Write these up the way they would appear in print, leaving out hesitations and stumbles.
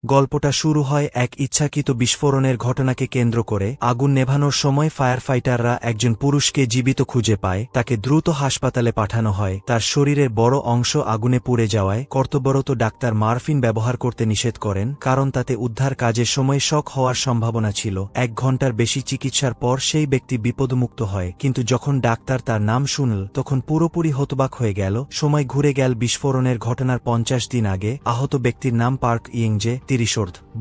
গল্পটা শুরু হয় এক ইচ্ছাকৃত বিস্ফোরণের ঘটনাকে কেন্দ্র করে। আগুন নেভানোর সময় ফায়ার ফাইটাররা একজন পুরুষকে জীবিত খুঁজে পায়। তাকে দ্রুত হাসপাতালে পাঠানো হয়। তার শরীরের বড় অংশ আগুনে পুড়ে যাওয়ায় কর্তব্যরত ডাক্তার মারফিন ব্যবহার করতে নিষেধ করেন, কারণ তাতে উদ্ধার কাজের সময় শক হওয়ার সম্ভাবনা ছিল। 1 ঘন্টার বেশি চিকিৎসার পর সেই ব্যক্তি বিপদমুক্ত হয়, কিন্তু যখন ডাক্তার তার নাম শুনল তখন পুরোপুরি হতবাক হয়ে গেল। সময় ঘুরে গেল বিস্ফোরণের ঘটনার 50 দিন আগে। আহত ব্যক্তির নাম পার্ক ইয়েংজে, 30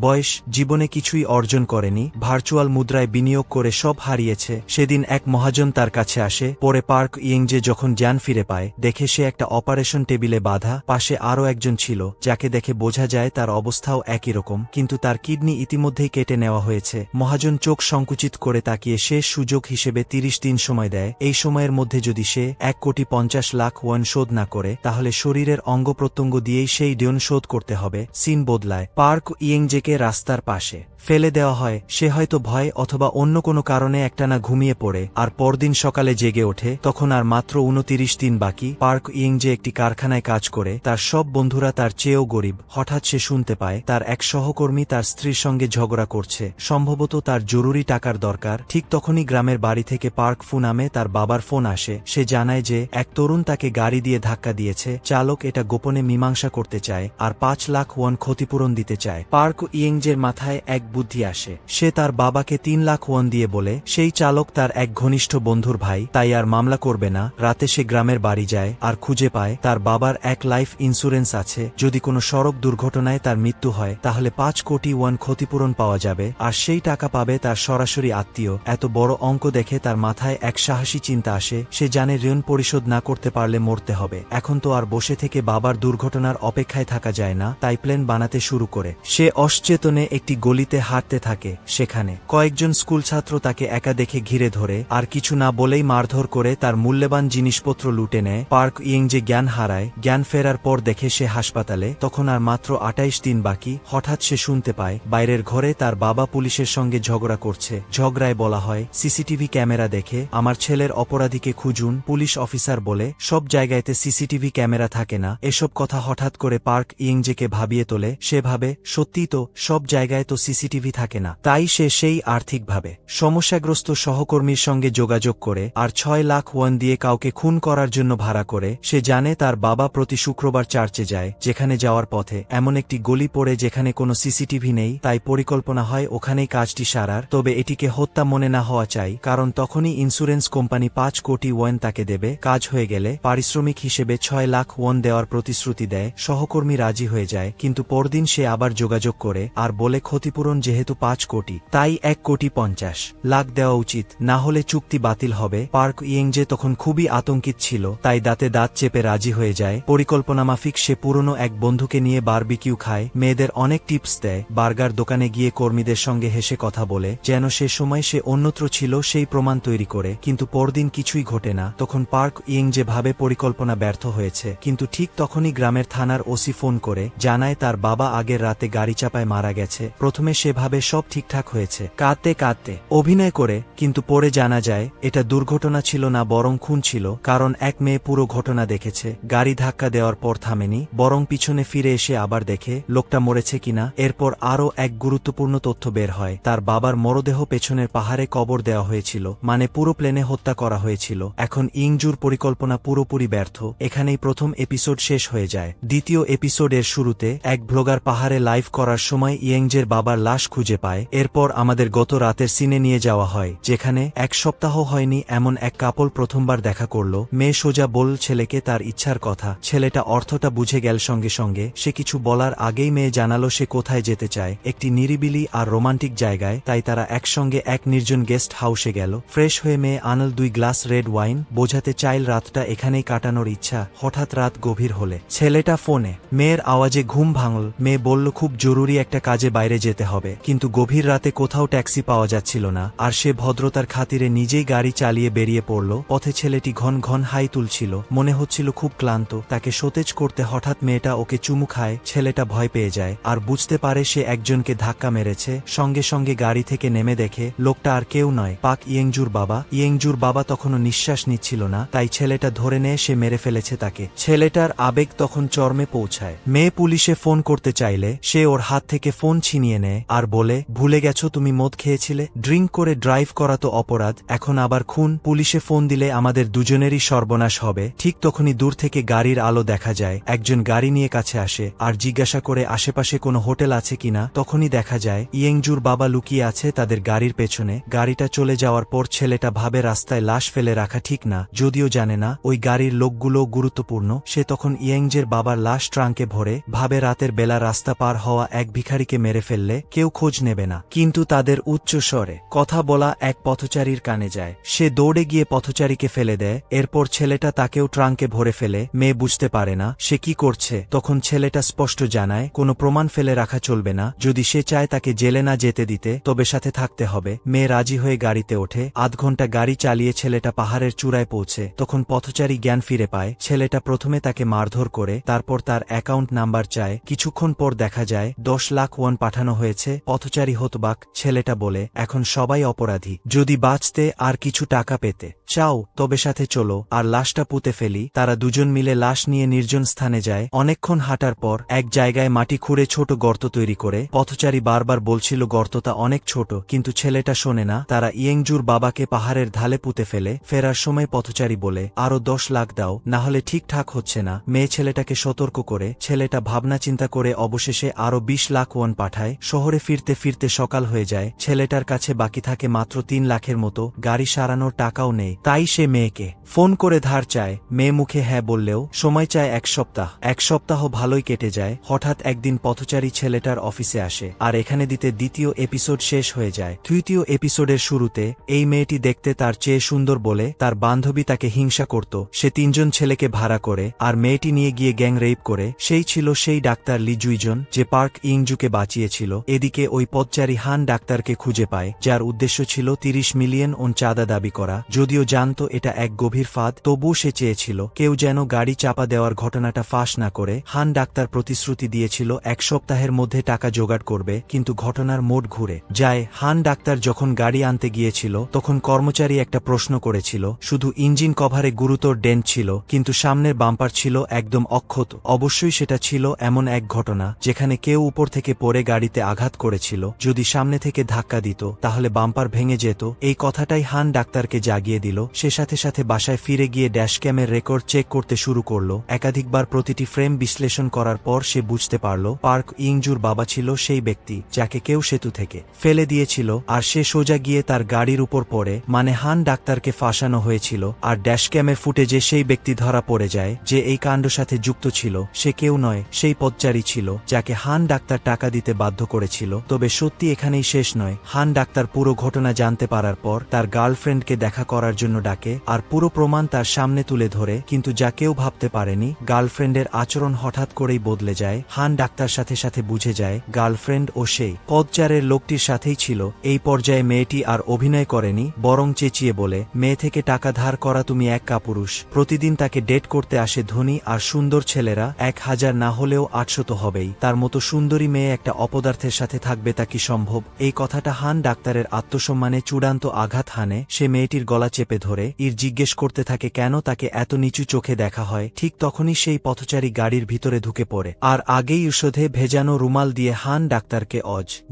বয়স। জীবনে কিছুই অর্জন করেনি, ভার্চুয়াল মুদ্রায় বিনিয়োগ করে সব হারিয়েছে। সেদিন এক মহাজন তার কাছে আসে। পরে পার্ক ইয়েংজে যখন জ্ঞান ফিরে পায়, দেখে সে একটা অপারেশন টেবিলে বাঁধা। পাশে আরও একজন ছিল, যাকে দেখে বোঝা যায় তার অবস্থাও একই রকম, কিন্তু তার কিডনি ইতিমধ্যেই কেটে নেওয়া হয়েছে। মহাজন চোখ সংকুচিত করে তাকিয়ে শেষ সুযোগ হিসেবে 30 দিন সময় দেয়। এই সময়ের মধ্যে যদি সে 1,50,00,000 শোধ না করে, তাহলে শরীরের অঙ্গ প্রত্যঙ্গ দিয়েই সেই ঋণ শোধ করতে হবে। সিন বদলায়। পার্ক ইয়েংজেকে রাস্তার পাশে ফেলে দেওয়া হয়। সে হয়তো ভয় অথবা অন্য কোনো কারণে একটানা ঘুমিয়ে পড়ে, আর পরদিন সকালে জেগে ওঠে। তখন আর মাত্র 29 দিন বাকি। পার্ক ইয়েংজে একটি কারখানায় কাজ করে। তার সব বন্ধুরা তার চেয়েও গরিব। হঠাৎ সে শুনতে পায় তার এক সহকর্মী তার স্ত্রীর সঙ্গে ঝগড়া করছে। সম্ভবত তার জরুরি টাকার দরকার। ঠিক তখনই গ্রামের বাড়ি থেকে পার্ক ফু নামে তার বাবার ফোন আসে। সে জানায় যে এক তরুণ তাকে গাড়ি দিয়ে ধাক্কা দিয়েছে। চালক এটা গোপনে মীমাংসা করতে চায় আর 5 লাখ ওয়ান ক্ষতিপূরণ দিতে চায়। পার্ক ইয়েংজের মাথায় এক বুদ্ধি আসে। সে তার বাবাকে 3 লাখ ওয়ান দিয়ে বলে সেই চালক তার এক ঘনিষ্ঠ বন্ধুর ভাই, তাই আর মামলা করবে না। রাতে সে গ্রামের বাড়ি যায় আর খুঁজে পায় তার বাবার এক লাইফ ইন্স্যুরেন্স আছে। যদি কোনো সড়ক দুর্ঘটনায় তার মৃত্যু হয়, তাহলে 5 কোটি ওয়ান ক্ষতিপূরণ পাওয়া যাবে, আর সেই টাকা পাবে তার সরাসরি আত্মীয়। এত বড় অঙ্ক দেখে তার মাথায় এক সাহসী চিন্তা আসে। সে জানে ঋণ পরিশোধ না করতে পারলে মরতে হবে। এখন তো আর বসে থেকে বাবার দুর্ঘটনার অপেক্ষায় থাকা যায় না, তাই প্ল্যান বানাতে শুরু করে। সে অচেতনে একটি গলিতে হাঁটতে থাকে। সেখানে কয়েকজন স্কুল ছাত্র তাকে একা দেখে ঘিরে ধরে, আর কিছু না বলেই মারধর করে তার মূল্যবান জিনিসপত্র লুটে নেয়। পার্ক ইয়েংজে জ্ঞান হারায়। জ্ঞান ফেরার পর দেখে সে হাসপাতালে। তখন আর মাত্র 28 দিন বাকি। হঠাৎ সে শুনতে পায় বাইরের ঘরে তার বাবা পুলিশের সঙ্গে ঝগড়া করছে। ঝগড়ায় বলা হয়, সিসিটিভি ক্যামেরা দেখে আমার ছেলের অপরাধীকে খুঁজুন। পুলিশ অফিসার বলে, সব জায়গায়তে সিসিটিভি ক্যামেরা থাকে না। এসব কথা হঠাৎ করে পার্ক ইয়েংজেকে ভাবিয়ে তোলে। সে ভাবে, সত্যিই তো, সব জায়গায় তো সিসিটিভি থাকে না। তাই সে সেই আর্থিকভাবে সমস্যাগ্রস্ত সহকর্মীর সঙ্গে যোগাযোগ করে আর 6 লাখ ওয়ান দিয়ে কাউকে খুন করার জন্য ভাড়া করে। সে জানে তার বাবা প্রতি শুক্রবার চার্চে যায়। যেখানে যাওয়ার পথে এমন একটি গলি পড়ে যেখানে কোনো সিসিটিভি নেই, তাই পরিকল্পনা হয় ওখানেই কাজটি সারার। তবে এটিকে হত্যা মনে না হওয়া চাই, কারণ তখনই ইন্স্যুরেন্স কোম্পানি 5 কোটি ওয়ান তাকে দেবে। কাজ হয়ে গেলে পারিশ্রমিক হিসেবে 6 লাখ ওয়ান দেওয়ার প্রতিশ্রুতি দেয়। সহকর্মী রাজি হয়ে যায়, কিন্তু পরদিন সে আবার যোগাযোগ করে আর বলে ক্ষতিপূরণ যেহেতু 5 কোটি, তাই 1,50,00,000 দেওয়া উচিত, না হলে চুক্তি বাতিল হবে। পার্ক ইয়েংজে তখন খুবই আতঙ্কিত ছিল, তাই দাঁতে দাঁত চেপে রাজি হয়ে যায়। পরিকল্পনা মাফিক সে পুরনো এক বন্ধুকে নিয়ে বারবিকিউ খায়। মেয়েদের অনেক টিপস দেয়। বার্গার দোকানে গিয়ে কর্মীদের সঙ্গে হেসে কথা বলে, যেন সে সময় সে অন্যত্র ছিল সেই প্রমাণ তৈরি করে। কিন্তু পরদিন কিছুই ঘটে না। তখন পার্ক ইয়েংজে ভাবে পরিকল্পনা ব্যর্থ হয়েছে। কিন্তু ঠিক তখনই গ্রামের থানার ওসি ফোন করে জানায় তার বাবা আগের রাতে গাড়ি চাপায় মারা গেছে। প্রথমে সে ভাবে সব ঠিকঠাক হয়েছে, কাঁদতে কাঁদতে অভিনয় করে, কিন্তু পরে জানা যায় এটা দুর্ঘটনা ছিল না, বরং খুন ছিল। কারণ এক মেয়ে পুরো ঘটনা দেখেছে। গাড়ি ধাক্কা দেওয়ার পর থামেনি, বরং পিছনে ফিরে এসে আবার দেখে লোকটা মরেছে কিনা। এরপর আরও এক গুরুত্বপূর্ণ তথ্য বের হয়, তার বাবার মরদেহ পেছনের পাহাড়ে কবর দেওয়া হয়েছিল, মানে পুরো প্লেনে হত্যা করা হয়েছিল। এখন ইংজুর পরিকল্পনা পুরোপুরি ব্যর্থ। এখানেই প্রথম এপিসোড শেষ হয়ে যায়। দ্বিতীয় এপিসোডের শুরুতে এক ব্লগার পাহাড়ে লাইভ করার সময় ইয়েংজের বাবার লাশ খুঁজে পায়। এরপর আমাদের গত রাতের সিনে নিয়ে যাওয়া হয়, যেখানে 1 সপ্তাহ হয়নি এমন এক কাপল প্রথমবার দেখা করল। মেয়ে সোজা বলল ছেলেকে তার ইচ্ছার কথা। ছেলেটা অর্থটা বুঝে গেল সঙ্গে সঙ্গে। সে কিছু বলার আগেই মেয়ে জানালো সে কোথায় যেতে চায়, একটি নিরিবিলি আর রোমান্টিক জায়গায়। তাই তারা একসঙ্গে এক নির্জন গেস্ট হাউসে গেল। ফ্রেশ হয়ে মেয়ে আনল 2 গ্লাস রেড ওয়াইন। বোঝাতে চাইল রাতটা এখানেই কাটানোর ইচ্ছা। হঠাৎ রাত গভীর হলে ছেলেটা ফোনে। মেয়ের আওয়াজে ঘুম ভাঙল। মেয়ে বলল খুব জরুরি একটা কাজে বাইরে যেতে হবে, কিন্তু গভীর রাতে কোথাও ট্যাক্সি পাওয়া যাচ্ছিল না। আর সে ভদ্রতার খাতিরে নিজেই গাড়ি চালিয়ে বেরিয়ে পড়ল। পথে ছেলেটি ঘন ঘন হাই তুলছিল, মনে হচ্ছিল খুব ক্লান্ত। তাকে সতেজ করতে হঠাৎ মেয়েটা ওকে চুমু খায়। ছেলেটা ভয় পেয়ে যায় আর বুঝতে পারে সে একজনকে ধাক্কা মেরেছে। সঙ্গে সঙ্গে গাড়ি থেকে নেমে দেখে লোকটা আর কেউ নয়, পাক ইয়েংজুর বাবা। ইয়েংজুর বাবা তখনও নিঃশ্বাস নিচ্ছিল না, তাই ছেলেটা ধরে নেয় সে মেরে ফেলেছে তাকে। ছেলেটার আবেগ তখন চরমে পৌঁছায়। মেয়ে পুলিশে ফোন করতে চাইলে সে ওর হাত থেকে ফোন ছিনিয়ে নেয় আর বলে, ভুলে গেছো তুমি মদ খেয়েছিলে? ড্রিঙ্ক করে ড্রাইভ করা তো অপরাধ, এখন আবার খুন। পুলিশে ফোন দিলে আমাদের দুজনেরই সর্বনাশ হবে। ঠিক তখনই দূর থেকে গাড়ির আলো দেখা যায়। একজন গাড়ি নিয়ে কাছে আসে আর জিজ্ঞাসা করে আশেপাশে কোনো হোটেল আছে কিনা। তখনই দেখা যায় ইয়েংজুর বাবা লুকিয়ে আছে তাদের গাড়ির পেছনে। গাড়িটা চলে যাওয়ার পর ছেলেটা ভাবে রাস্তায় লাশ ফেলে রাখা ঠিক না, যদিও জানে না ওই গাড়ির লোকগুলো গুরুত্বপূর্ণ। সে তখন ইয়েংজের বাবার লাশ ট্রাঙ্কে ভরে ভাবে রাতের বেলা রাস্তা পার হওয়া এক ভিখারিকে মেরে ফেললে কেউ খোঁজ নেবে না। কিন্তু তাদের উচ্চ স্বরে কথা বলা এক পথচারীর কানে যায়। সে দৌড়ে গিয়ে পথচারীকে ফেলে দেয়। এরপর ছেলেটা তাকেও ট্রাঙ্কে ভরে ফেলে। মেয়ে বুঝতে পারে না সে কি করছে। তখন ছেলেটা স্পষ্ট জানায় কোনো প্রমাণ ফেলে রাখা চলবে না, যদি সে চায় তাকে জেলে না যেতে দিতে তবে সাথে থাকতে হবে। মেয়ে রাজি হয়ে গাড়িতে ওঠে। আধ ঘন্টা গাড়ি চালিয়ে ছেলেটা পাহাড়ের চূড়ায় পৌঁছে। তখন পথচারী জ্ঞান ফিরে পায়। ছেলেটা প্রথমে তাকে মারধর করে, তারপর তার অ্যাকাউন্ট নাম্বার চায়। কিছুক্ষণ পর দেখা যায় 10 লাখ ওয়ান পাঠানো হয়েছে। পথচারী হতবাক। ছেলেটা বলে, এখন সবাই অপরাধী, যদি বাঁচতে আর কিছু টাকা পেতে চাও তবে সাথে চলো আর লাশটা পুঁতে ফেলি। তারা দুজন মিলে লাশ নিয়ে নির্জন স্থানে যায়। অনেকক্ষণ হাঁটার পর এক জায়গায় মাটি খুঁড়ে ছোট গর্ত তৈরি করে। পথচারী বারবার বলছিল গর্তটা অনেক ছোট, কিন্তু ছেলেটা শোনে না। তারা ইয়েংজুর বাবাকে পাহাড়ের ঢালে পুঁতে ফেলে। ফেরার সময় পথচারী বলে, আরো 10 লাখ দাও, না হলে ঠিকঠাক হচ্ছে না। মেয়ে ছেলেটাকে সতর্ক করে। ছেলেটা ভাবনা চিন্তা করে অবশেষে আরো 20 লাখ ওয়ান পাঠায়। শহরে ফিরতে ফিরতে সকাল হয়ে যায়। ছেলেটার কাছে বাকি থাকে মাত্র 3 লাখের মতো। গাড়ি সারানোর টাকাও নেই, তাই সে মেয়েকে ফোন করে ধার চায়। মেয়ে মুখে হ্যাঁ বললেও সময় চায় 1 সপ্তাহ। 1 সপ্তাহ ভালোই কেটে যায়। হঠাৎ একদিন পথচারী ছেলেটার অফিসে আসে আর এখানে দিতে দ্বিতীয় এপিসোড শেষ হয়ে যায়। তৃতীয় এপিসোডের শুরুতে এই মেয়েটি দেখতে তার চেয়ে সুন্দর বলে তার বান্ধবী তাকে হিংসা করত। সে 3 জন ছেলেকে ভাড়া করে আর মেয়েটি নিয়ে গিয়ে গ্যাং রেপ করে। সেই ছিল সেই ডাক্তার লি জুইজন যে পার্ক ইংজুকে বাঁচিয়েছিল। এদিকে ওই পথচারী হান ডাক্তারকে খুঁজে পায়, যার উদ্দেশ্য ছিল 30 মিলিয়ন ওন চাঁদা দাবি করা। যদিও জানত এটা এক গভীর ফাঁদ, তবুও সে চেয়েছিল কেউ যেন গাড়ি চাপা দেওয়ার ঘটনাটা ফাঁস না করে। হান ডাক্তার প্রতিশ্রুতি দিয়েছিল 1 সপ্তাহের মধ্যে টাকা জোগাড় করবে, কিন্তু ঘটনার মোড় ঘুরে যায়। হান ডাক্তার যখন গাড়ি আনতে গিয়েছিল তখন কর্মচারী একটা প্রশ্ন করেছিল। শুধু ইঞ্জিন কভারে গুরুতর ডেন্ট ছিল, কিন্তু সামনের বাম্পার ছিল একদম অক্ষত। অবশ্যই সেটা ছিল এমন এক ঘটনা যেখানে কেউ উপর থেকে পড়ে গাড়িতে আঘাত করেছিল। যদি সামনে থেকে ধাক্কা দিত তাহলে বাম্পার ভেঙে যেত। এই কথাটাই হান ডাক্তারকে জাগিয়ে দিল। সে সাথে সাথে বাসায় ফিরে গিয়ে ড্যাশক্যামের রেকর্ড চেক করতে শুরু করলো। একাধিকবার প্রতিটি ফ্রেম বিশ্লেষণ করার পর সে বুঝতে পারল পার্ক ইংজুর বাবা ছিল সেই ব্যক্তি যাকে কেউ সেতু থেকে ফেলে দিয়েছিল। আর সে সোজা গিয়ে তার গাড়ির উপর পড়ে, মানে হান ডাক্তারকে ফাঁসানো হয়েছিল। আর ড্যাশক্যামের ফুটেজে সেই ব্যক্তি ধরা পড়ে যায় যে এই কাণ্ড সাথে যুক্ত ছিল। সে কেউ নয়, সেই পথচারী ছিল যাকে হান ডাক্তার টাকা দিতে বাধ্য করেছিল। তবে সত্যি এখানেই শেষ নয়। হান ডাক্তার পুরো ঘটনা জানতে পারার পর তার গার্লফ্রেন্ডকে দেখা করার জন্য ডাকে আর পুরো প্রমাণ তার সামনে তুলে ধরে। কিন্তু যা কেউ ভাবতে পারেনি, গার্লফ্রেন্ডের আচরণ হঠাৎ করেই বদলে যায়। হান ডাক্তার সাথে সাথে বুঝে যায় গার্লফ্রেন্ড ও সেই পথচারের লোকটির সাথেই ছিল। এই পর্যায়ে মেয়েটি আর অভিনয় করেনি, বরং চেঁচিয়ে বলে, মেয়ে থেকে টাকা ধার করা তুমি এক কাপুরুষ। প্রতিদিন তাকে ডেট করতে আসে ধনী আর সুন্দর ছেলেরা, 1000 না হলেও 800 তো হবেই। তার মতো সুন্দরী মেয়ে একটা অপদার্থের সাথে থাকবে তা কি সম্ভব? এই কথাটা হান ডাক্তারের আত্মসম্মানে চূড়ান্ত আঘাত হানে। সে মেয়েটির গলা চেপে ধরে জিজ্ঞেস করতে থাকে কেন তাকে এত নিচু চোখে দেখা হয়। ঠিক তখনই সেই পথচারী গাড়ির ভিতরে ঢুকে পড়ে আর আগেই ঔষধে ভেজানো রুমাল দিয়ে হান ডাক্তারকে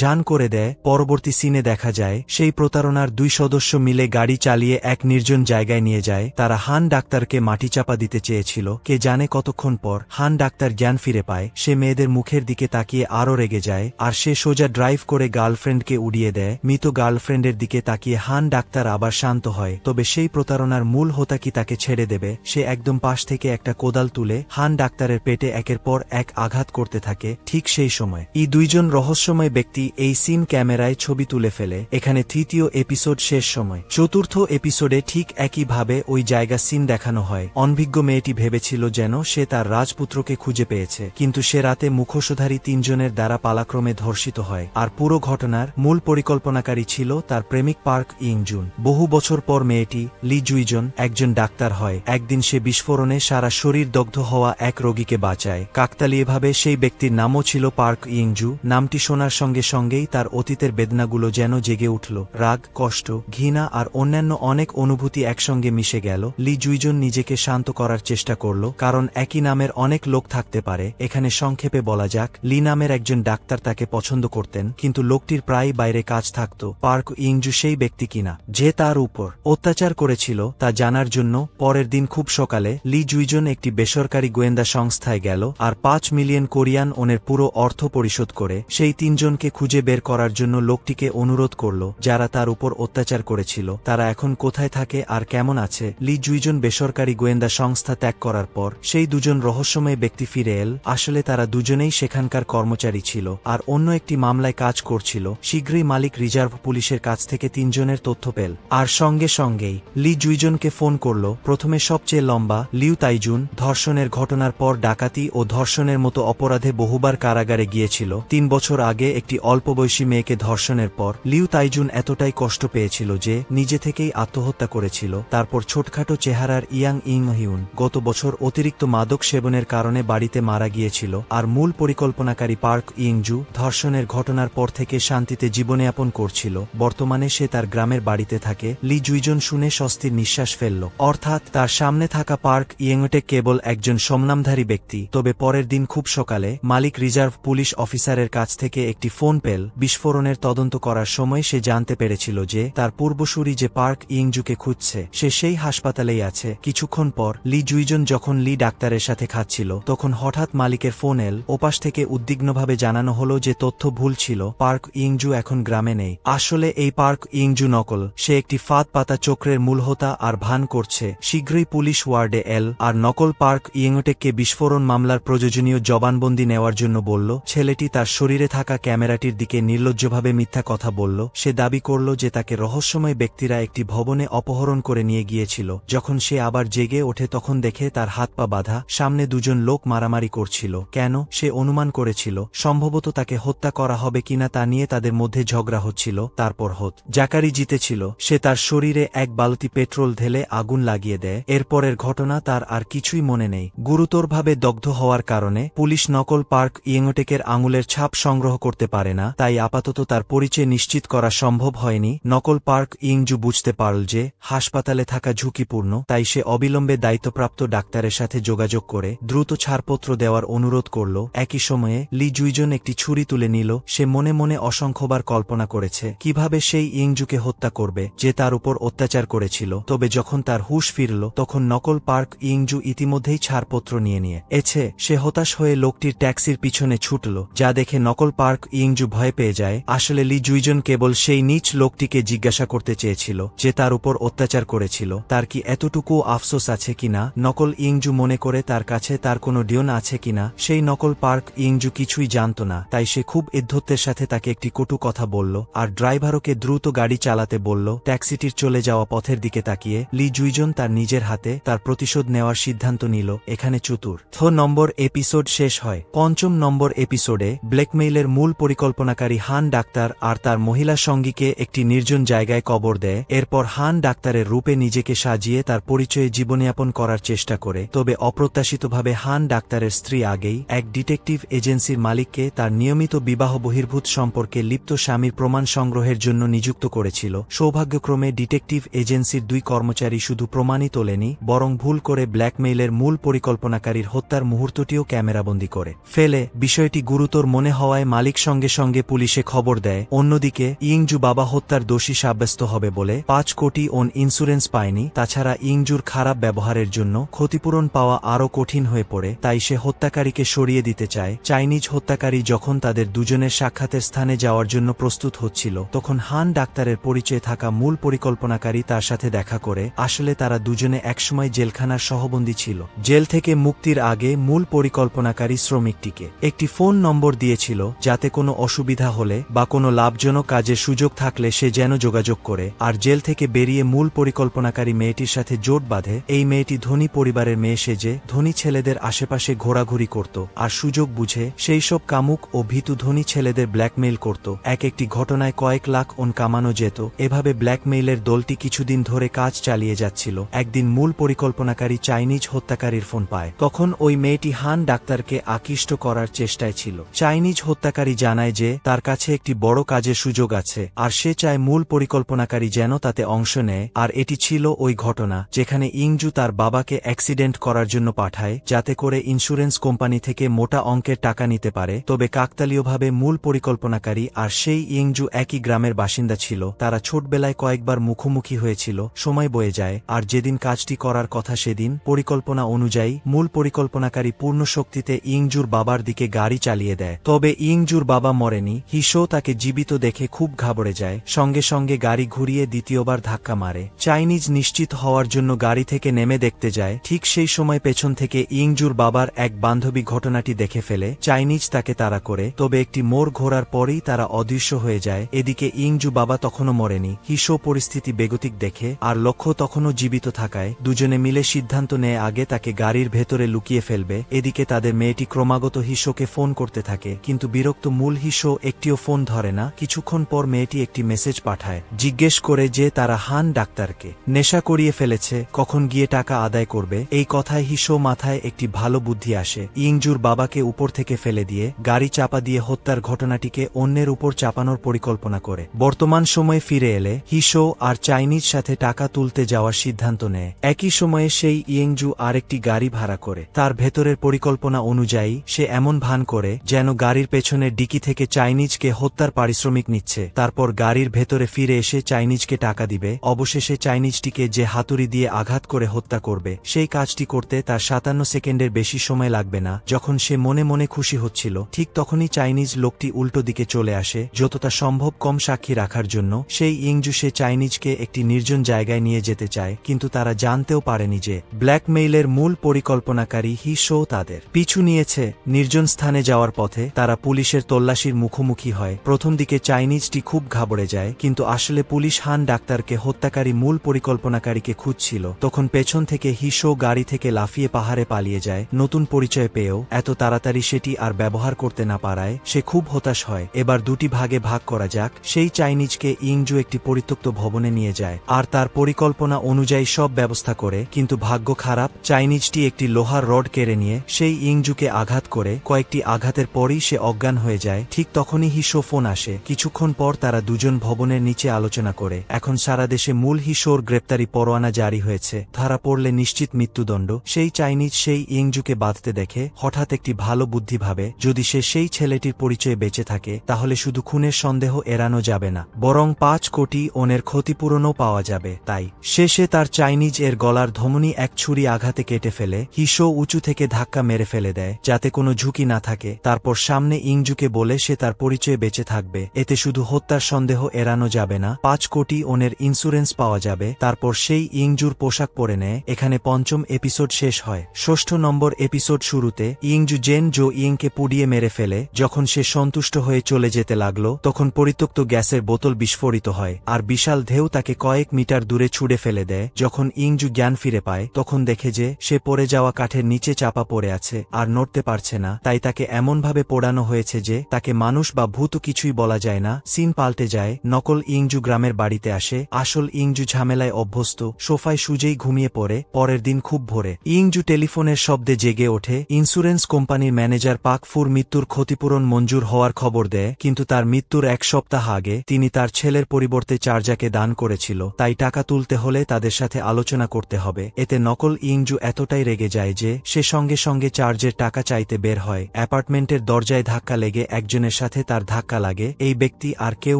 জান করে দেয়। পরবর্তী সিনে দেখা যায় সেই প্রতারণার 2 সদস্য মিলে গাড়ি চালিয়ে এক নির্জন জায়গায় নিয়ে যায়। তারা হান ডাক্তারকে মাটি চাপা দিতে চেয়েছিল। কে জানে কতক্ষণ পর হান ডাক্তার জ্ঞান ফিরে পায়। সে মেয়েদের মুখের দিকে তাকিয়ে আরো রেগে যায় আর সে সোজা ড্রাইভ করে গার্লফ্রেন্ডকে উড়িয়ে দেয়। মৃত গার্লফ্রেন্ডের দিকে তাকিয়ে হান ডাক্তার আবার শান্ত হয়। তবে সেই প্রতারণার মূল হোতা কি তাকে ছেড়ে দেবে? সে একদম পাশ থেকে একটা কোদাল তুলে হান ডাক্তারের পেটে একের পর এক আঘাত করতে থাকে। ঠিক সেই সময় এই 2 জন রহস্যময় ব্যক্তি এই সিন ক্যামেরায় ছবি তুলে ফেলে। এখানে তৃতীয় এপিসোড শেষ সময়। চতুর্থ এপিসোডে ঠিক একইভাবে ওই জায়গা সিন দেখানো হয়। অনভিজ্ঞ মেয়েটি ভেবেছিল যেন সে তার রাজপুত্রকে খুঁজে পেয়েছে, কিন্তু সে রাতে মুখোশধারী 3 জনের দ্বারা পালাক্রমে ধর্ষিত হয়। আর পুরো ঘটনার মূল পরিকল্পনাকারী ছিল তার প্রেমিক পার্ক ইংজুন। বহু বছর পর মেয়েটি লি জুইজন একজন ডাক্তার হয়। একদিন সে বিস্ফোরণে সারা শরীর দগ্ধ হওয়া এক রোগীকে বাঁচায়। কাকতালীয়ভাবে সেই ব্যক্তির নামও ছিল পার্ক ইংজু। নামটি শোনার সঙ্গে সঙ্গেই তার অতীতের বেদনাগুলো যেন জেগে উঠল। রাগ, কষ্ট, ঘৃণা আর অন্যান্য অনেক অনুভূতি একসঙ্গে মিশে গেল। লি জুইজন নিজেকে শান্ত করার চেষ্টা করল, কারণ একই নামের অনেক লোক থাকতে পারে। এখানে সংক্ষেপে বলা যাক, লি নামের একজন ডাক্তার তাকে পছন্দ করতেন, কিন্তু লোকটির প্রায় বাইরে কাজ থাকত। পার্ক ইংজু সেই ব্যক্তি কিনা যে তার উপর অত্যাচার করেছিল তা জানার জন্য পরের দিন খুব সকালে লি জুইজন একটি বেসরকারি গোয়েন্দা সংস্থায় গেল আর 5 মিলিয়ন কোরিয়ান ওনের পুরো অর্থ পরিশোধ করে সেই 3 জনকে খুঁজে বের করার জন্য লোকটিকে অনুরোধ করল যারা তার উপর অত্যাচার করেছিল তারা এখন কোথায় থাকে আর কেমন আছে। লি জুইজন বেসরকারি গোয়েন্দা সংস্থা ত্যাগ করার পর সেই দুজন রহস্যময় ব্যক্তি ফিরে এল। আসলে তারা দুজনেই সেখানকার কর্মচারী ছিল আর অন্য একটি মামলায় কাজ করছিল। শীঘ্রই মালিক রিজার্ভ পুলিশের কাছ থেকে 3 জনের তথ্য পেল আর সঙ্গে সঙ্গেই লি জুইজনকে ফোন করল। প্রথমে সবচেয়ে লম্বা লিউ তাইজুন ধর্ষণের ঘটনার পর ডাকাতি ও ধর্ষণের মতো অপরাধে বহুবার কারাগারে গিয়েছিল। 3 বছর আগে একটি অল্পবয়সী মেয়েকে ধর্ষণের পর লিউ তাইজুন এতটাই কষ্ট পেয়েছিল যে নিজে থেকেই আত্মহত্যা করেছিল। তারপর ছোটখাটো চেহারার ইয়াং ইং হিউন গত বছর অতিরিক্ত মাদক সেবনের কারণে বাড়িতে মারা গিয়েছিল। আর মূল পরিকল্পনাকারী পার্ক ইংজু ধর্ষণের ঘটনার পর থেকে শান্তিতে জীবনযাপন করছিল। বর্তমানে সে তার গ্রামের বাড়িতে থাকে। লি জুইজন শুনে স্বস্তির নিঃশ্বাস ফেলল, অর্থাৎ তার সামনে থাকা পার্ক ইয়েংটে কেবল একজন সমনামধারী ব্যক্তি। তবে পরের দিন খুব সকালে মালিক রিজার্ভ পুলিশ অফিসারের কাছ থেকে একটি ফোন পেল। বিস্ফোরণের তদন্ত করার সময় সে জানতে পেরেছিল যে তার পূর্বসূরি যে পার্ক ইংজুকে খুঁজছে সে সেই হাসপাতালেই আছে। কিছুক্ষণ পর লি জুইজন যখন লি ডাক্তারের সাথে খাচ্ছিল তখন হঠাৎ মালিকের ফোন এল। ওপাশ থেকে উদ্বিগ্নভাবে জানানো হলো যে তথ্য ভুল ছিল, পার্ক ইংজু এখন গ্রামে নেই। আসলে এই পার্ক ইংজু নকল, সে একটি ফাঁদ পাতা চক্রের মূলহোতা আর ভান করছে। শীঘ্রই পুলিশ ওয়ার্ডে এল আর নকল পার্ক ইয়েংটেককে বিস্ফোরণ মামলার প্রয়োজনীয় জবানবন্দি নেওয়ার জন্য বলল। ছেলেটি তার শরীরে থাকা ক্যামেরাটির দিকে নির্লজ্জভাবে মিথ্যা কথা বলল। সে দাবি করল যে তাকে রহস্যময় ব্যক্তিরা একটি ভবনে অপহরণ করে নিয়ে গিয়েছিল। যখন সে আবার জেগে ওঠে তখন দেখে তার হাত পা বাঁধা, সামনে দুজন লোক মারামারি করছিল। কেন? সে অনুমান করেছিল সম্ভবত তাকে হত্যা করা হবে কিনা তা নিয়ে তাদের মধ্যে ঝগড়া হচ্ছিল। তারপর জাকারি জিতেছিল। সে তার শরীরে এক বালতি পেট্রোল ঢেলে আগুন লাগিয়ে দেয়। এরপরের ঘটনা তার আর কিছুই মনে নেই। গুরুতরভাবে দগ্ধ হওয়ার কারণে পুলিশ নকল পার্ক ইয়েংটেকের আঙুলের ছাপ সংগ্রহ করতে পারে না, তাই আপাতত তার পরিচয় নিশ্চিত করা সম্ভব হয়নি। নকল পার্ক ইংজু বুঝতে পারল যে হাসপাতালে থাকা ঝুঁকিপূর্ণ, তাই সে অবিলম্বে দায়িত্বপ্রাপ্ত ডাক্তারের সাথে যোগাযোগ করে দ্রুত ছাড়পত্র দেওয়ার অনুরোধ করল। একই সময়ে লি জুইজন একটি ছুরি তুলে নিল। সে মনে মনে অসংখ্যবার কল্পনা করেছে কিভাবে সেই ইংজুকে হত্যা করবে যে তার উপর অত্যাচার করেছিল। তবে যখন তার হুঁশ ফিরল তখন নকল পার্ক ইংজু ইতিমধ্যেই ছাড়পত্র নিয়েছে। সে হতাশ হয়ে লোকটির ট্যাক্সির পিছনে ছুটল, যা দেখে নকল পার্ক ইংজু ভয় পেয়ে যায়। আসলে লি জুইজন কেবল সেই নীচ লোকটিকে জিজ্ঞাসা করতে চেয়েছিল যে তার উপর অত্যাচার করেছিল তার কি এতটুকু আফসোস আছে কিনা। নকল ইংজু মনে করে তার কাছে তার কোনো ডিওন আছে কিনা। সেই নকল পার্ক ইংজু কিছুই জানত না, তাই সে খুব ইদ্ধতের সাথে তাকে একটি কটু কথা বলল আর ড্রাইভারকে দ্রুত গাড়ি চালাতে বলল। ট্যাক্সিটির চলে যাওয়া পথের দিকে তাকিয়ে লি জুইজন তার নিজের হাতে তার প্রতিশোধ নেওয়ার সিদ্ধান্ত নিল। এখানে চতুর্থ নম্বর এপিসোড শেষ হয়। 5ম নম্বর এপিসোডে ব্ল্যাকমেইলের মূল পরিকল্পনাকারী হান ডাক্তার আর তার মহিলা সঙ্গীকে একটি নির্জন জায়গায় কবর দেয়। এরপর হান ডাক্তারের রূপে নিজেকে সাজিয়ে তার পরিচয়ে জীবনযাপন করার চেষ্টা করে। তবে অপ্রত্যাশিতভাবে হান ডাক্তারের স্ত্রী আগেই এক ডিটেকটিভ এজেন্সির মালিককে তার নিয়মিত বিবাহ বহির্ভূত সম্পর্কে লিপ্ত স্বামীর প্রমাণ সংগ্রহের জন্য নিযুক্ত করেছিল। সৌভাগ্যক্রমে ডিটেকটিভ এজেন্সির 2 কর্মচারী শুধু প্রমাণই তোলেনি, বরং ভুল করে ব্ল্যাকমেইলের মূল পরিকল্পনাকারীর হত্যার মুহূর্তটিও ক্যামেরাবন্দি করে ফেলে। বিষয়টি গুরুতর মনে হওয়ায় মালিক সঙ্গে সঙ্গে পুলিশে খবর দেয়। অন্যদিকে ইংজু বাবা হত্যার দোষী সাব্যস্ত হবে বলে 5 কোটি ওন ইন্স্যুরেন্স পায়নি। তাছাড়া ইংজুর খারাপ ব্যবহারের জন্য ক্ষতিপূরণ পাওয়া আরও কঠিন হয়ে পড়ে, তাই সে হত্যাকারীকে সরিয়ে দিতে চায়। চাইনিজ হত্যাকারী যখন তাদের দুজনের সাক্ষাতের স্থানে যাওয়ার জন্য প্রস্তুত হচ্ছিল তখন হান ডাক্তারের পরিচয়ে থাকা মূল পরিকল্পনাকারী তার সাথে দেখা করে। আসলে তারা দুজনে একসময় জেলখানার সহবন্দী ছিল। জেল থেকে মুক্তির আগে মূল পরিকল্পনাকারী শ্রমিকটিকে একটি ফোন নম্বর দিয়েছিল যাতে কোনো অসুবিধা হলে বা কোনো লাভজনক কাজের সুযোগ থাকলে সে যেন যোগাযোগ করে। আর জেল থেকে বেরিয়ে মূল পরিকল্পনাকারী মেয়েটির সাথে জোট বাঁধে। এই মেয়েটি ধনী পরিবারের মেয়ে সেজে ধনী ছেলেদের আশেপাশে ঘোরাঘুরি করত আর সুযোগ বুঝে সেই সব কামুক ও ভীতু ধনী ছেলেদের ব্ল্যাকমেইল করত। একটি ঘটনায় কয়েক লাখ ওন কামানো যেত। এভাবে ব্ল্যাকমেইলের দলটি কিছুদিন ধরে কাজ চালিয়ে যাচ্ছিল। একদিন মূল পরিকল্পনাকারী চাইনিজ হত্যাকারীর ফোন পায়। তখন ওই মেয়েটি হান ডাক্তারকে আকৃষ্ট করার চেষ্টায় ছিল। চাইনিজ হত্যাকারী জানায় যে তার কাছে একটি বড় কাজের সুযোগ আছে আর সে চায় মূল পরিকল্পনাকারী যেন তাতে অংশ নেয়। আর এটি ছিল ওই ঘটনা যেখানে ইংজু তার বাবাকে অ্যাক্সিডেন্ট করার জন্য পাঠায় যাতে করে ইন্স্যুরেন্স কোম্পানি থেকে মোটা অঙ্কের টাকা টাকা নিতে পারে, তবে কাকতালীয়ভাবে মূল পরিকল্পনাকারী আর সেই ইংজু একই গ্রামের বাসিন্দা ছিল। তারা ছোটবেলায় কয়েকবার মুখোমুখি হয়েছিল। সময় বয়ে যায়, আর যেদিন কাজটি করার কথা সেদিন পরিকল্পনা অনুযায়ী মূল পরিকল্পনাকারী পূর্ণ শক্তিতে ইংজুর বাবার দিকে গাড়ি চালিয়ে দেয়। তবে ইংজুর বাবা মরেনি। হিসো তাকে জীবিত দেখে খুব ঘাবড়ে যায়, সঙ্গে সঙ্গে গাড়ি ঘুরিয়ে দ্বিতীয়বার ধাক্কা মারে। চাইনিজ নিশ্চিত হওয়ার জন্য গাড়ি থেকে নেমে দেখতে যায়। ঠিক সেই সময় পেছন থেকে ইংজুর বাবার এক বান্ধবী ঘটনাটি দেখে ফেলে। চাইনিজ তাকে তাড়া করে, তবে একটি মোড় ঘোরার পরেই তারা অদৃশ্য হয়ে যায়। এদিকে ইংজু বাবা তখনও মরেনি। হিসো পরিস্থিতি বেগতিক দেখে আর লক্ষ্য তখনও জীবিত থাকায় দুজনে মিলে সিদ্ধান্ত নেয় আগে তাকে গাড়ির ভেতরে লুকিয়ে ফেলবে। এদিকে তাদের মেয়েটি ক্রমাগত হিসোকে ফোন করতে থাকে, কিন্তু বিরক্ত মূল হিসো একটিও ফোন ধরে না। কিছুক্ষণ পর মেয়েটি একটি মেসেজ পাঠায়, জিজ্ঞেস করে যে তারা হান ডাক্তারকে নেশা করিয়ে ফেলেছে, কখন গিয়ে টাকা আদায় করবে। এই কথায় হিসো মাথায় একটি ভালো বুদ্ধি আসে। ইংজুর বাবাকে উপর থেকে ফেলে দিয়ে গাড়ি চাপা দিয়ে হত্যার ঘটনাটিকে অন্যের উপর চাপানোর পরিকল্পনা করে। বর্তমান সময়ে ফিরে এলে হিসো আর চাইনিজ সাথে টাকা তুলতে যাওয়ার সিদ্ধান্ত নেয়। একই সময়ে সেই ইংজু আরেকটি গাড়ি ভাড়া করে। তার ভেতরের পরিকল্পনা অনুযায়ী সে এমন ভান করে যেন গাড়ির পেছনের ডিকি থেকে চাইনিজকে হত্যার পারিশ্রমিক নিচ্ছে। তারপর গাড়ির ভেতরে ফিরে এসে চাইনিজকে টাকা দিবে। অবশেষে চাইনিজটিকে যে হাতুড়ি দিয়ে আঘাত করে হত্যা করবে, সেই কাজটি করতে তার 57 সেকেন্ডের বেশি সময় লাগবে না। যখন সে মনে মনে খুশি হচ্ছিল, ঠিক তখনই চাইনিজ লোকটি উল্টো দিকে চলে আসে। যতটা সম্ভব কম সাক্ষী রাখার জন্য সেই ইংজু সে চাইনিজকে একটি নির্জন জায়গায় নিয়ে যেতে চায়, কিন্তু তারা জানতেও পারেনি যে ব্ল্যাকমেইলের মূল পরিকল্পনাকারী হিসো তাদের পিছু নিয়েছে। নির্জন স্থানে যাওয়ার পথে তারা পুলিশের তল্লাশির মুখোমুখি হয়। প্রথম দিকে চাইনিজটি খুব ঘাবড়ে যায়, কিন্তু আসলে পুলিশ হান ডাক্তারকে হত্যাকারী মূল পরিকল্পনাকারীকে খুঁজছিল। তখন পেছন থেকে হিসো গাড়ি থেকে লাফিয়ে পাহাড়ে পালিয়ে যায়। নতুন পরিচয় পেয়েও এত তাড়াতাড়ি সেটি আর ব্যবহার করতে না পারায় সে খুব হতাশ হয়। এবার দুটি ভাগে ভাগ করা যাক। সেই চাইনিজকে ইংজু একটি পরিত্যক্ত ভবনে নিয়ে যায় আর তার পরিকল্পনা অনুযায়ী সব ব্যবস্থা করে, কিন্তু ভাগ্য খারাপ। চাইনিজটি একটি লোহার রড কেড়ে নিয়ে সেই ইংজুকে আঘাত করে। কয়েকটি আঘাতের পরই সে অজ্ঞান হয়ে যায়। ঠিক তখনই হিসো ফোন আসে। কিছুক্ষণ পর তারা দুজন ভবনের নিচে আলোচনা করে। এখন সারা দেশে মূল হিসোর গ্রেপ্তারি পরোয়ানা জারি হয়েছে। ধরা পড়লে নিশ্চিত মৃত্যুদণ্ড। সেই চাইনিজ সেই ইংজুকে বাঁধতে দেখে হঠাৎ একটি ভালো বুদ্ধি ভাবে, যদি সে সেই ছেলেটির পরিচয়ে বেঁচে থাকে তাহলে শুধু খুনের সন্দেহ এড়ানো যাবে না, বরং 5 কোটি ওনের ক্ষতিপূরণও পাওয়া যাবে। তাই শেষে তার চাইনিজ এর গলার ধমনী এক ছুরি আঘাতে কেটে ফেলে। হিসো উঁচু থেকে ধাক্কা মেরে ফেলে দেয় যাতে কোনো ঝুঁকি না থাকে। তারপর সামনে ইংজুকে বলে সে তার পরিচয়ে বেঁচে থাকবে। এতে শুধু হত্যার সন্দেহ এড়ানো যাবে না, 5 কোটি ওনের ইন্স্যুরেন্স পাওয়া যাবে। তারপর সেই ইংজুর পোশাক পরে নেয়। এখানে 5ম এপিসোড শেষ হয়। 6ষ্ঠ নম্বর এপিসোড শুরুতে ইংজু জেন জো ইংকে পুড়িয়ে মেরে ফেলে। যখন সে সন্তুষ্ট হয়ে চলে যেতে লাগলো, তখন পরিত্যক্ত গ্যাসের বোতল বিস্ফোরিত হয় আর বিশাল ঢেউ তাকে কয়েক মিটার দূরে ছুড়ে ফেলে দেয়। যখন ইংজু জ্ঞান ফিরে পায়, তখন দেখে যে সে পড়ে যাওয়া কাঠের নিচে চাপা পড়ে আছে আর নড়তে পারছে না। তাই তাকে এমনভাবে পোড়ানো হয়েছে যে তাকে মানুষ বা ভূত কিছুই বলা যায় না। সিন পাল্টে যায়। নকল ইংজু গ্রামের বাড়িতে আসে। আসল ইংজু ঝামেলায় অভ্যস্ত। সোফায় সুজেই ঘুমিয়ে পড়ে। পরের দিন খুব ভোরে ইংজু টেলিফোনের শব্দে জেগে ওঠে। ইন্স্যুরেন্স কোম্পানির ম্যানেজার পাক ফুর মৃত্যুর ক্ষতিপূরণ মঞ্জুর হওয়ার খবর দেয়, কিন্তু তার মৃত্যুর 1 সপ্তাহ আগে তিনি তার ছেলের পরিবর্তে চার্জাকে দান করেছিল। তাই টাকা তুলতে হলে তাদের সাথে আলোচনা করতে হবে। এতে নকল ইংজু এতটাই রেগে যায় যে সে সঙ্গে সঙ্গে চার্জের টাকা চাইতে বের হয়। অ্যাপার্টমেন্টের দরজায় ধাক্কা লেগে একজনের সাথে তার ধাক্কা লাগে। এই ব্যক্তি আর কেউ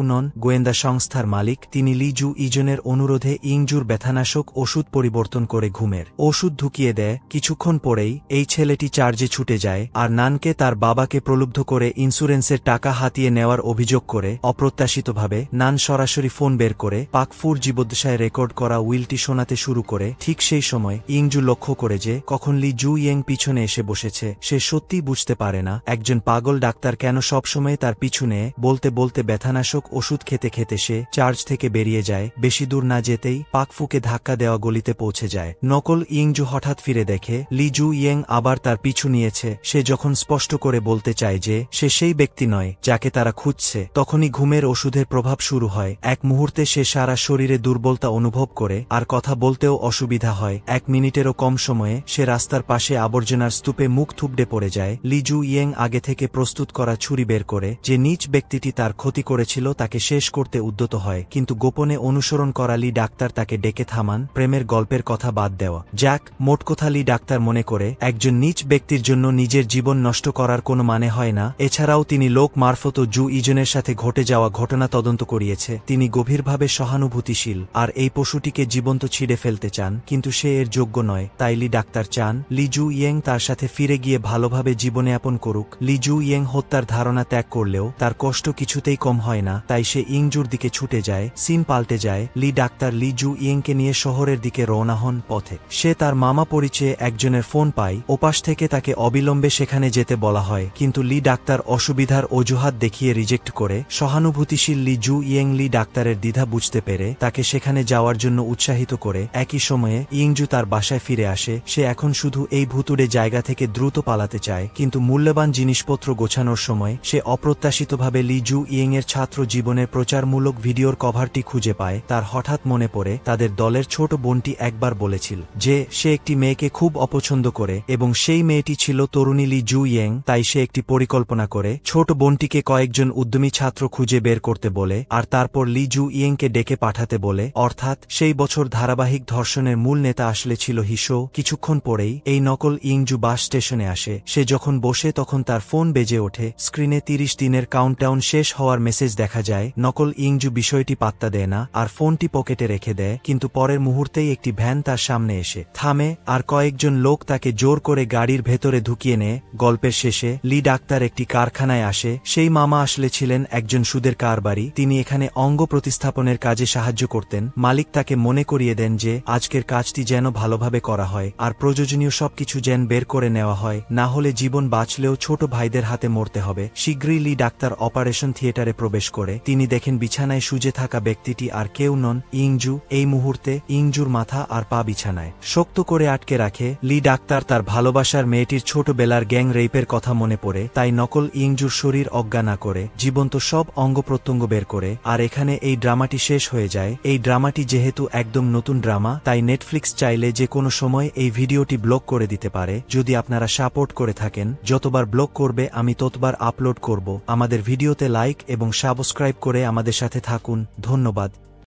নন, গোয়েন্দা সংস্থার মালিক। তিনি লি জু ইজনের অনুরোধে ইংজুর ব্যথানাশক ওষুধ পরিবর্তন করে ঘুমের ওষুধ ঢুকিয়ে দেয়। কিছুক্ষণ পরেই এই ছেলেটি চার্জে ছুটে যায় আর নানকে তার বাবাকে প্রলুব্ধ করে ইন্স্যুরেন্সের টাকা হাতিয়ে নেওয়ার অভিযোগ করে। অপ্রত্যাশিতভাবে নান সরাসরি ফোন বের করে পাকফুর জীবদ্দশায় রেকর্ড করা উইলটি শোনাতে শুরু করে। ঠিক সেই সময় ইংজু লক্ষ্য করে যে কখন লি জু ইয়েং পিছনে এসে বসেছে। সে সত্যিই বুঝতে পারে না একজন পাগল ডাক্তার কেন সবসময় তার পিছু নেয়। বলতে বলতে ব্যথানাশক ওষুধ খেতে খেতে সে চার্জ থেকে বেরিয়ে যায়। বেশি দূর না যেতেই পাকফুকে ধাক্কা দেওয়া গলিতে পৌঁছে যায়। নকল ইংজু হঠাৎ ফিরে দেখে লি জু ইয়েং আবার তার পিছু নিয়েছে। সে যখন স্পষ্ট করে বলতে চায় যে সে সেই ব্যক্তি নয় যাকে তারা খুঁজছে, তখনই ঘুমের ওষুধের প্রভাব শুরু হয়। এক মুহূর্তে সে সারা শরীরে দুর্বলতা অনুভব করে আর কথা বলতেও অসুবিধা হয়। 1 মিনিটেরও কম সময়ে সে রাস্তার পাশে আবর্জনার স্তূপে মুখ থুবড়ে পড়ে যায়। লি জু ইয়েং আগে থেকে প্রস্তুত করা ছুরি বের করে যে নিচ ব্যক্তিটি তার ক্ষতি করেছিল তাকে শেষ করতে উদ্যত হয়, কিন্তু গোপনে অনুসরণ করা লি ডাক্তার তাকে ডেকে থামান। প্রেমের গল্পের কথা বাদ দেওয়া যাক। মোটকথা লি ডাক্তার মনে করে একজন নিচ ব্যক্তির জন্য নিজের জীবন নষ্ট নষ্ট করার কোনো মানে হয় না। এছাড়াও তিনি লোক মারফত জু ইজনের সাথে ঘটে যাওয়া ঘটনা তদন্ত করিয়েছে। তিনি গভীরভাবে সহানুভূতিশীল আর এই পশুটিকে জীবন্ত ছিঁড়ে ফেলতে চান, কিন্তু সে এর যোগ্য নয়। তাই লি ডাক্তার চান লি জু ইয়েং তার সাথে ফিরে গিয়ে ভালোভাবে জীবনযাপন করুক। লি জু ইয়েং হত্যার ধারণা ত্যাগ করলেও তার কষ্ট কিছুতেই কম হয় না, তাই সে ইংজুর দিকে ছুটে যায়। সিন পাল্টে যায়। লি ডাক্তার লি জু ইয়েংকে নিয়ে শহরের দিকে রওনা হন। পথে সে তার মামা পরিচয়ে একজনের ফোন পায়। ওপাশ থেকে তাকে অবিলম্বে সেখানে যেতে বলা হয়, কিন্তু লি ডাক্তার অসুবিধার অজুহাত দেখিয়ে রিজেক্ট করে। সহানুভূতিশীল লি জু ইয়েং লি ডাক্তারের দ্বিধা বুঝতে পেরে তাকে সেখানে যাওয়ার জন্য উৎসাহিত করে। একই সময়ে ইংজু তার বাসায় ফিরে আসে। সে এখন শুধু এই ভুতুড়ে জায়গা থেকে দ্রুত পালাতে চায়, কিন্তু মূল্যবান জিনিসপত্র গোছানোর সময় সে অপ্রত্যাশিতভাবে লি জু ইয়েং এর ছাত্র জীবনের প্রচারমূলক ভিডিওর কভারটি খুঁজে পায়। তার হঠাৎ মনে পড়ে তাদের দলের ছোট বোনটি একবার বলেছিল যে সে একটি মেয়েকে খুব অপছন্দ করে এবং সেই মেয়েটি ছিল তরুণী লি জু ইয়েং। তাই সে একটি পরিকল্পনা করে ছোট বোনটিকে কয়েকজন উদ্যমী ছাত্র খুঁজে বের করতে বলে আর তারপর লি জু ইয়েংকে ডেকে পাঠাতে বলে। অর্থাৎ সেই বছর ধারাবাহিক ধর্ষণের মূল নেতা আসলে ছিল হিসো। কিছুক্ষণ পরেই এই নকল ইংজু বাস স্টেশনে আসে। সে যখন বসে তখন তার ফোন বেজে ওঠে। স্ক্রিনে 30 দিনের কাউন্টডাউন শেষ হওয়ার মেসেজ দেখা যায়। নকল ইংজু বিষয়টি পাত্তা দেয় না আর ফোনটি পকেটে রেখে দেয়, কিন্তু পরের মুহূর্তেই একটি ভ্যান তার সামনে এসে থামে আর কয়েকজন লোক তাকে জোর করে গাড়ির ভেতরে ঢুকিয়ে নেয়। গল্পের শেষে লি ডাক্তার একটি কারখানায় আসে। সেই মামা আসলে ছিলেন একজন সুদের কারবারি। তিনি এখানে অঙ্গ প্রতিস্থাপনের কাজে সাহায্য করতেন। মালিক তাকে মনে করিয়ে দেন যে আজকের কাজটি যেন ভালোভাবে করা হয় আর প্রয়োজনীয় সবকিছু যেন বের করে নেওয়া হয়, না হলে জীবন বাঁচলেও ছোট ভাইদের হাতে মরতে হবে। শীঘ্রই লি ডাক্তার অপারেশন থিয়েটারে প্রবেশ করে। তিনি দেখেন বিছানায় শুয়ে থাকা ব্যক্তিটি আর কেউ নন, ইংজু। এই মুহূর্তে ইংজুর মাথা আর পা বিছানায় শক্ত করে আটকে রাখে। লি ডাক্তার তার ভালোবাসার মেয়েটির ছোটবেলার গ্যাং রেপের কথা মনে পড়ে, তাই নকল ইংজুর শরীর অজ্ঞা না করে জীবন্ত সব অঙ্গ প্রত্যঙ্গ বের করে। আর এখানে এই ড্রামাটি শেষ হয়ে যায়। এই ড্রামাটি যেহেতু একদম নতুন ড্রামা, তাই নেটফ্লিক্স চাইলে যে কোনো সময় এই ভিডিওটি ব্লক করে দিতে পারে। যদি আপনারা সাপোর্ট করে থাকেন, যতবার ব্লক করবে আমি ততবার আপলোড করব। আমাদের ভিডিওতে লাইক এবং সাবস্ক্রাইব করে আমাদের সাথে থাকুন। ধন্যবাদ।